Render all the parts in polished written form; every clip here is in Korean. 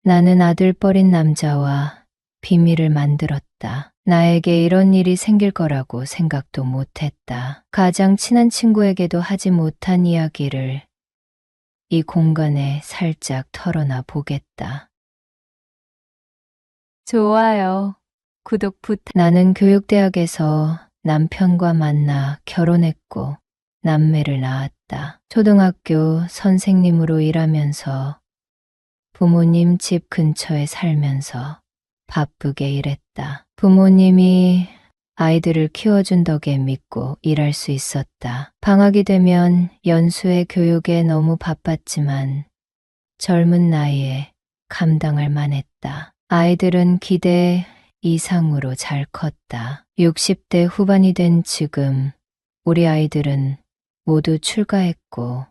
나는 아들뻘인 남자와 비밀을 만들었다. 나에게 이런 일이 생길 거라고 생각도 못했다. 가장 친한 친구에게도 하지 못한 이야기를 이 공간에 살짝 털어놔 보겠다. 좋아요. 구독 나는 교육대학에서 남편과 만나 결혼했고 남매를 낳았다. 초등학교 선생님으로 일하면서 부모님 집 근처에 살면서 바쁘게 일했다. 부모님이 아이들을 키워준 덕에 믿고 일할 수 있었다. 방학이 되면 연수의 교육에 너무 바빴지만 젊은 나이에 감당할 만했다. 아이들은 기대 이상으로 잘 컸다. 60대 후반이 된 지금 우리 아이들은 모두 출가했고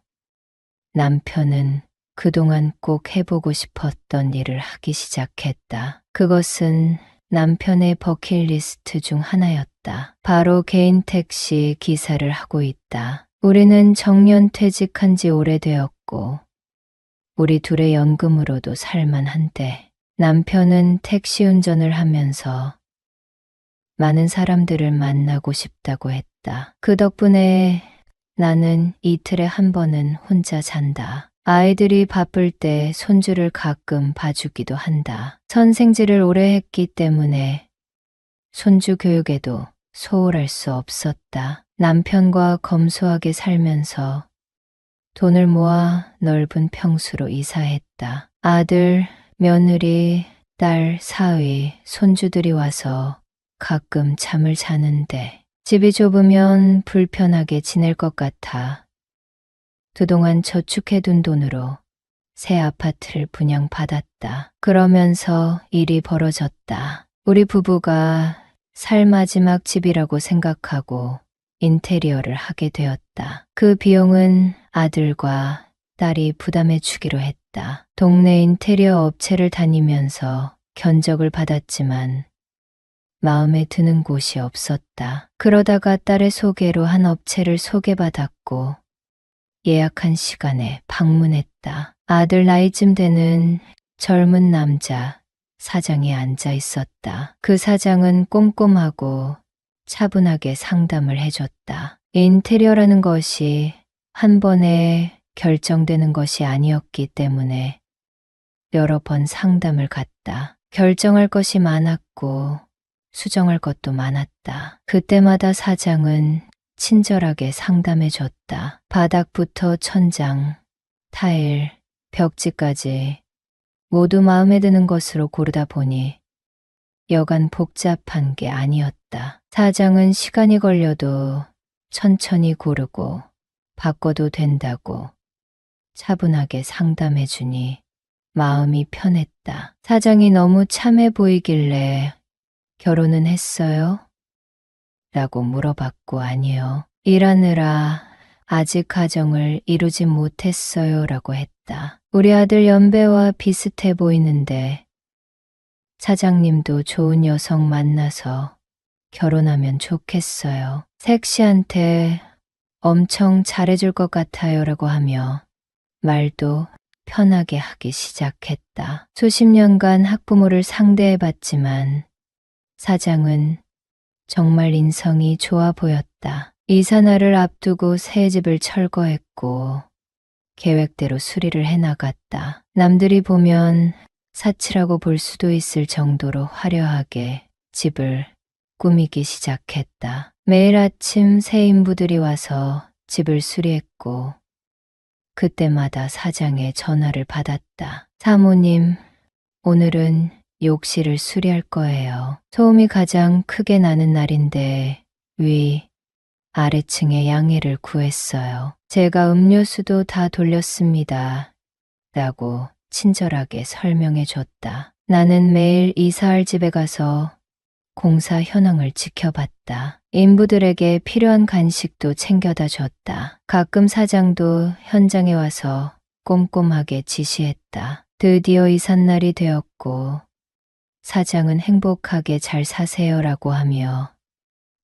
남편은 그동안 꼭 해보고 싶었던 일을 하기 시작했다. 그것은 남편의 버킷리스트 중 하나였다. 바로 개인 택시 기사를 하고 있다. 우리는 정년 퇴직한 지 오래되었고 우리 둘의 연금으로도 살만한데 남편은 택시 운전을 하면서 많은 사람들을 만나고 싶다고 했다. 그 덕분에 나는 이틀에 한 번은 혼자 잔다. 아이들이 바쁠 때 손주를 가끔 봐주기도 한다. 선생질을 오래 했기 때문에 손주 교육에도 소홀할 수 없었다. 남편과 검소하게 살면서 돈을 모아 넓은 평수로 이사했다. 아들, 며느리, 딸, 사위, 손주들이 와서 가끔 잠을 자는데 집이 좁으면 불편하게 지낼 것 같아 그동안 저축해둔 돈으로 새 아파트를 분양받았다. 그러면서 일이 벌어졌다. 우리 부부가 살 마지막 집이라고 생각하고 인테리어를 하게 되었다. 그 비용은 아들과 딸이 부담해 주기로 했다. 동네 인테리어 업체를 다니면서 견적을 받았지만 마음에 드는 곳이 없었다. 그러다가 딸의 소개로 한 업체를 소개받았고 예약한 시간에 방문했다. 아들 나이쯤 되는 젊은 남자 사장이 앉아 있었다. 그 사장은 꼼꼼하고 차분하게 상담을 해줬다. 인테리어라는 것이 한 번에 결정되는 것이 아니었기 때문에 여러 번 상담을 갔다. 결정할 것이 많았고 수정할 것도 많았다. 그때마다 사장은 친절하게 상담해 줬다. 바닥부터 천장, 타일, 벽지까지 모두 마음에 드는 것으로 고르다 보니 여간 복잡한 게 아니었다. 사장은 시간이 걸려도 천천히 고르고 바꿔도 된다고 차분하게 상담해 주니 마음이 편했다. 사장이 너무 참해 보이길래 결혼은 했어요? 라고 물어봤고 아니요. 일하느라 아직 가정을 이루지 못했어요 라고 했다. 우리 아들 연배와 비슷해 보이는데 사장님도 좋은 여성 만나서 결혼하면 좋겠어요. 섹시한테 엄청 잘해줄 것 같아요 라고 하며 말도 편하게 하기 시작했다. 수십 년간 학부모를 상대해봤지만 사장은 정말 인성이 좋아 보였다. 이사날을 앞두고 새 집을 철거했고 계획대로 수리를 해나갔다. 남들이 보면 사치라고 볼 수도 있을 정도로 화려하게 집을 꾸미기 시작했다. 매일 아침 새 인부들이 와서 집을 수리했고 그때마다 사장의 전화를 받았다. 사모님, 오늘은 욕실을 수리할 거예요. 소음이 가장 크게 나는 날인데 위, 아래층의 양해를 구했어요. 제가 음료수도 다 돌렸습니다. 라고 친절하게 설명해 줬다. 나는 매일 이사할 집에 가서 공사 현황을 지켜봤다. 인부들에게 필요한 간식도 챙겨다 줬다. 가끔 사장도 현장에 와서 꼼꼼하게 지시했다. 드디어 이삿날이 되었고 사장은 행복하게 잘 사세요라고 하며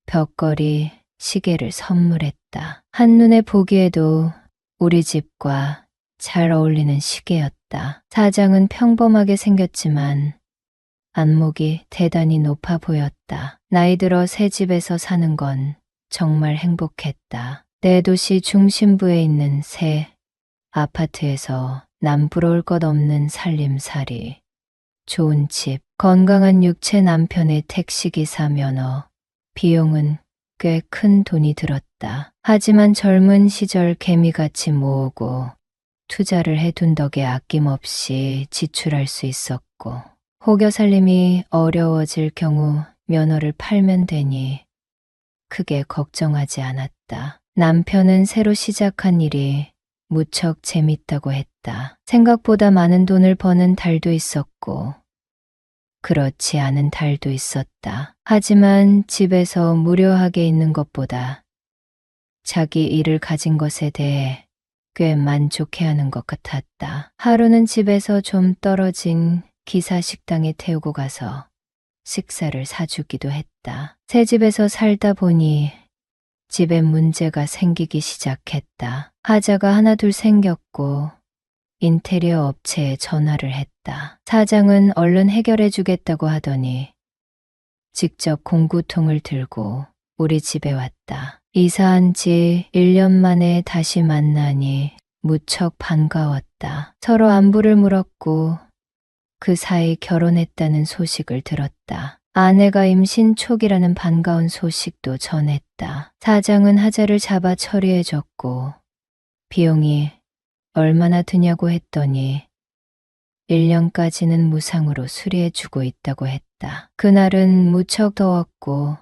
벽걸이, 시계를 선물했다. 한눈에 보기에도 우리 집과 잘 어울리는 시계였다. 있었다. 사장은 평범하게 생겼지만 안목이 대단히 높아 보였다. 나이 들어 새 집에서 사는 건 정말 행복했다. 대도시 중심부에 있는 새 아파트에서 남부러울 것 없는 살림살이, 좋은 집, 건강한 육체, 남편의 택시기사 면허, 비용은 꽤 큰 돈이 들었다. 하지만 젊은 시절 개미같이 모으고 투자를 해둔 덕에 아낌없이 지출할 수 있었고, 혹여 살림이 어려워질 경우 면허를 팔면 되니 크게 걱정하지 않았다. 남편은 새로 시작한 일이 무척 재밌다고 했다. 생각보다 많은 돈을 버는 달도 있었고, 그렇지 않은 달도 있었다. 하지만 집에서 무료하게 있는 것보다 자기 일을 가진 것에 대해 꽤 만족해하는 것 같았다. 하루는 집에서 좀 떨어진 기사 식당에 태우고 가서 식사를 사주기도 했다. 새 집에서 살다 보니 집에 문제가 생기기 시작했다. 하자가 하나 둘 생겼고 인테리어 업체에 전화를 했다. 사장은 얼른 해결해 주겠다고 하더니 직접 공구통을 들고 우리 집에 왔다. 이사한 지 1년 만에 다시 만나니 무척 반가웠다. 서로 안부를 물었고 그 사이 결혼했다는 소식을 들었다. 아내가 임신 초기라는 반가운 소식도 전했다. 사장은 하자를 잡아 처리해줬고 비용이 얼마나 드냐고 했더니 1년까지는 무상으로 수리해주고 있다고 했다. 그날은 무척 더웠고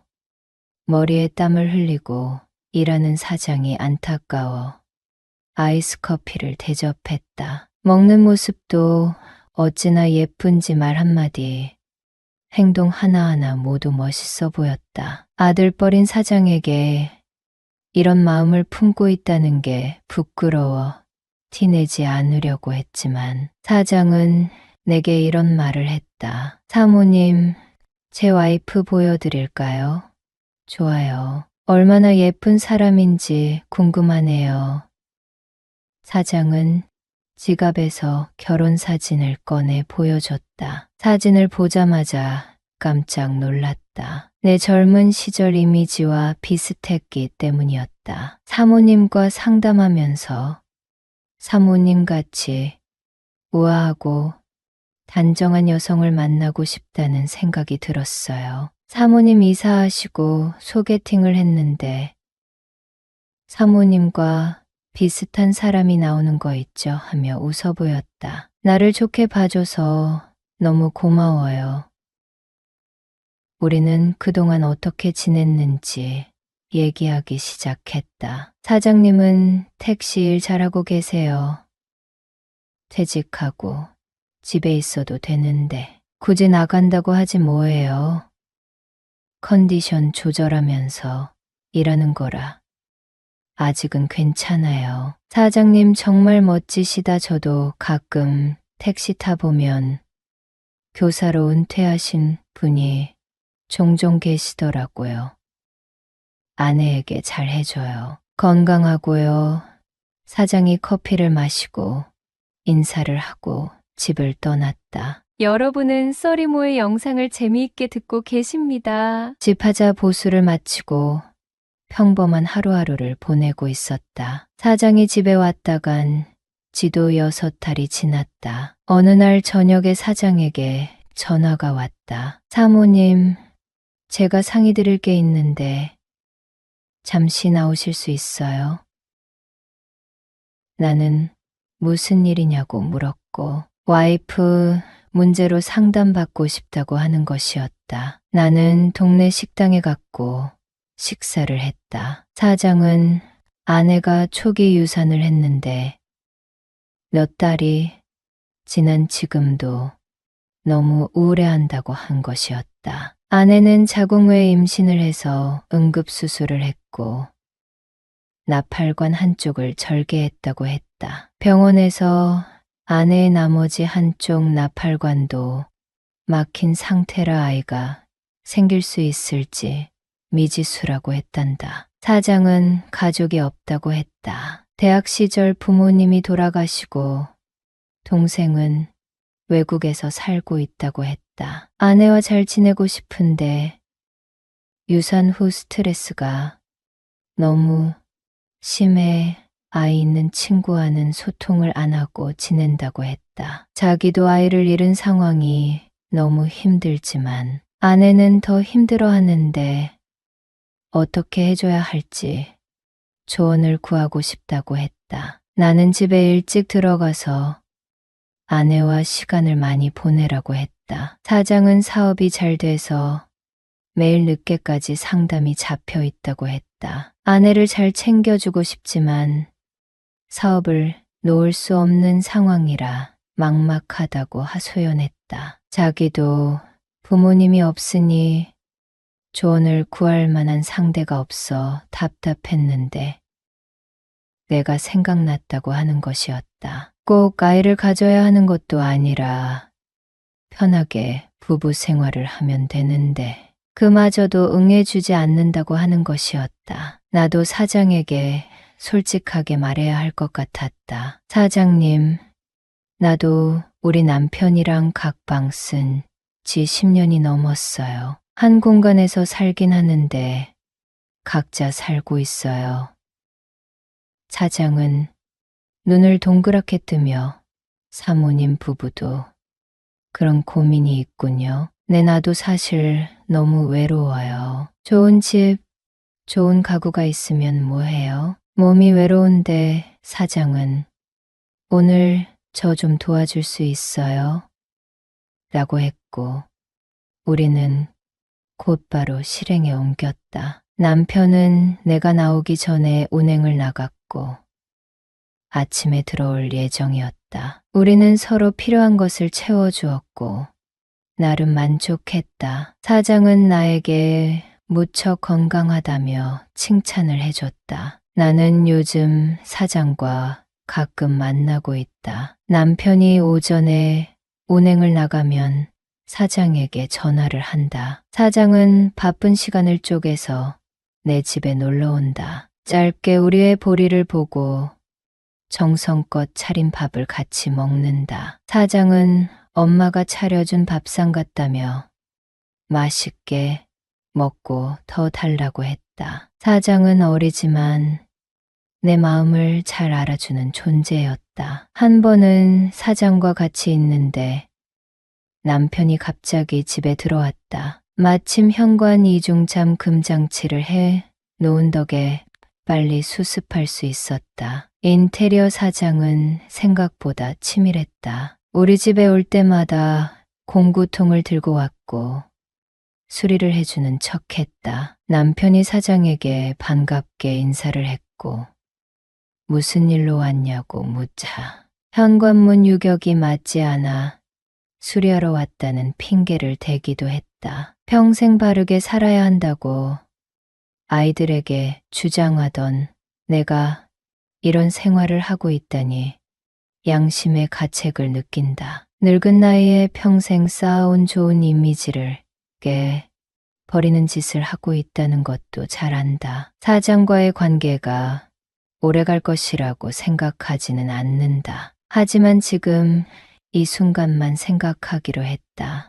머리에 땀을 흘리고 일하는 사장이 안타까워 아이스 커피를 대접했다. 먹는 모습도 어찌나 예쁜지 말 한마디, 행동 하나하나 모두 멋있어 보였다. 아들뻘인 사장에게 이런 마음을 품고 있다는 게 부끄러워 티내지 않으려고 했지만 사장은 내게 이런 말을 했다. 사모님, 제 와이프 보여드릴까요? 좋아요. 얼마나 예쁜 사람인지 궁금하네요. 사장은 지갑에서 결혼 사진을 꺼내 보여줬다. 사진을 보자마자 깜짝 놀랐다. 내 젊은 시절 이미지와 비슷했기 때문이었다. 사모님과 상담하면서 사모님같이 우아하고 단정한 여성을 만나고 싶다는 생각이 들었어요. 사모님 이사하시고 소개팅을 했는데 사모님과 비슷한 사람이 나오는 거 있죠? 하며 웃어 보였다. 나를 좋게 봐줘서 너무 고마워요. 우리는 그동안 어떻게 지냈는지 얘기하기 시작했다. 사장님은 택시 일 잘하고 계세요. 퇴직하고 집에 있어도 되는데 굳이 나간다고 하지 뭐예요. 컨디션 조절하면서 일하는 거라. 아직은 괜찮아요. 사장님 정말 멋지시다. 저도 가끔 택시 타보면 교사로 은퇴하신 분이 종종 계시더라고요. 아내에게 잘 해줘요. 건강하고요. 사장이 커피를 마시고 인사를 하고 집을 떠났다. 여러분은 써리모의 영상을 재미있게 듣고 계십니다. 집하자 보수를 마치고 평범한 하루하루를 보내고 있었다. 사장이 집에 왔다간 지도 6달이 지났다. 어느 날 저녁에 사장에게 전화가 왔다. 사모님, 제가 상의 드릴 게 있는데 잠시 나오실 수 있어요? 나는 무슨 일이냐고 물었고 와이프 문제로 상담받고 싶다고 하는 것이었다. 나는 동네 식당에 갔고 식사를 했다. 사장은 아내가 초기 유산을 했는데 몇 달이 지난 지금도 너무 우울해한다고 한 것이었다. 아내는 자궁외 임신을 해서 응급수술을 했고 나팔관 한쪽을 절개했다고 했다. 병원에서 아내의 나머지 한쪽 나팔관도 막힌 상태라 아이가 생길 수 있을지 미지수라고 했단다. 사장은 가족이 없다고 했다. 대학 시절 부모님이 돌아가시고 동생은 외국에서 살고 있다고 했다. 아내와 잘 지내고 싶은데 유산 후 스트레스가 너무 심해 아이 있는 친구와는 소통을 안 하고 지낸다고 했다. 자기도 아이를 잃은 상황이 너무 힘들지만 아내는 더 힘들어 하는데 어떻게 해줘야 할지 조언을 구하고 싶다고 했다. 나는 집에 일찍 들어가서 아내와 시간을 많이 보내라고 했다. 사장은 사업이 잘 돼서 매일 늦게까지 상담이 잡혀 있다고 했다. 아내를 잘 챙겨주고 싶지만 사업을 놓을 수 없는 상황이라 막막하다고 하소연했다. 자기도 부모님이 없으니 조언을 구할 만한 상대가 없어 답답했는데 내가 생각났다고 하는 것이었다. 꼭 아이를 가져야 하는 것도 아니라 편하게 부부 생활을 하면 되는데 그마저도 응해주지 않는다고 하는 것이었다. 나도 사장에게 솔직하게 말해야 할 것 같았다. 사장님, 나도 우리 남편이랑 각방 쓴 지 10년이 넘었어요. 한 공간에서 살긴 하는데 각자 살고 있어요. 사장은 눈을 동그랗게 뜨며 사모님 부부도 그런 고민이 있군요. 네, 나도 사실 너무 외로워요. 좋은 집, 좋은 가구가 있으면 뭐해요? 몸이 외로운데 사장은 오늘 저 좀 도와줄 수 있어요? 라고 했고 우리는 곧바로 실행에 옮겼다. 남편은 내가 나오기 전에 운행을 나갔고 아침에 들어올 예정이었다. 우리는 서로 필요한 것을 채워주었고 나름 만족했다. 사장은 나에게 무척 건강하다며 칭찬을 해줬다. 나는 요즘 사장과 가끔 만나고 있다. 남편이 오전에 운행을 나가면 사장에게 전화를 한다. 사장은 바쁜 시간을 쪼개서 내 집에 놀러 온다. 짧게 우리의 보리를 보고 정성껏 차린 밥을 같이 먹는다. 사장은 엄마가 차려준 밥상 같다며 맛있게 먹고 더 달라고 했다. 사장은 어리지만 내 마음을 잘 알아주는 존재였다. 한 번은 사장과 같이 있는데 남편이 갑자기 집에 들어왔다. 마침 현관 이중잠 금장치를 해 놓은 덕에 빨리 수습할 수 있었다. 인테리어 사장은 생각보다 치밀했다. 우리 집에 올 때마다 공구통을 들고 왔고 수리를 해주는 척했다. 남편이 사장에게 반갑게 인사를 했고 무슨 일로 왔냐고 묻자 현관문 유격이 맞지 않아 수리하러 왔다는 핑계를 대기도 했다. 평생 바르게 살아야 한다고 아이들에게 주장하던 내가 이런 생활을 하고 있다니 양심의 가책을 느낀다. 늙은 나이에 평생 쌓아온 좋은 이미지를 깨 버리는 짓을 하고 있다는 것도 잘 안다. 사장과의 관계가 오래갈 것이라고 생각하지는 않는다. 하지만 지금 이 순간만 생각하기로 했다.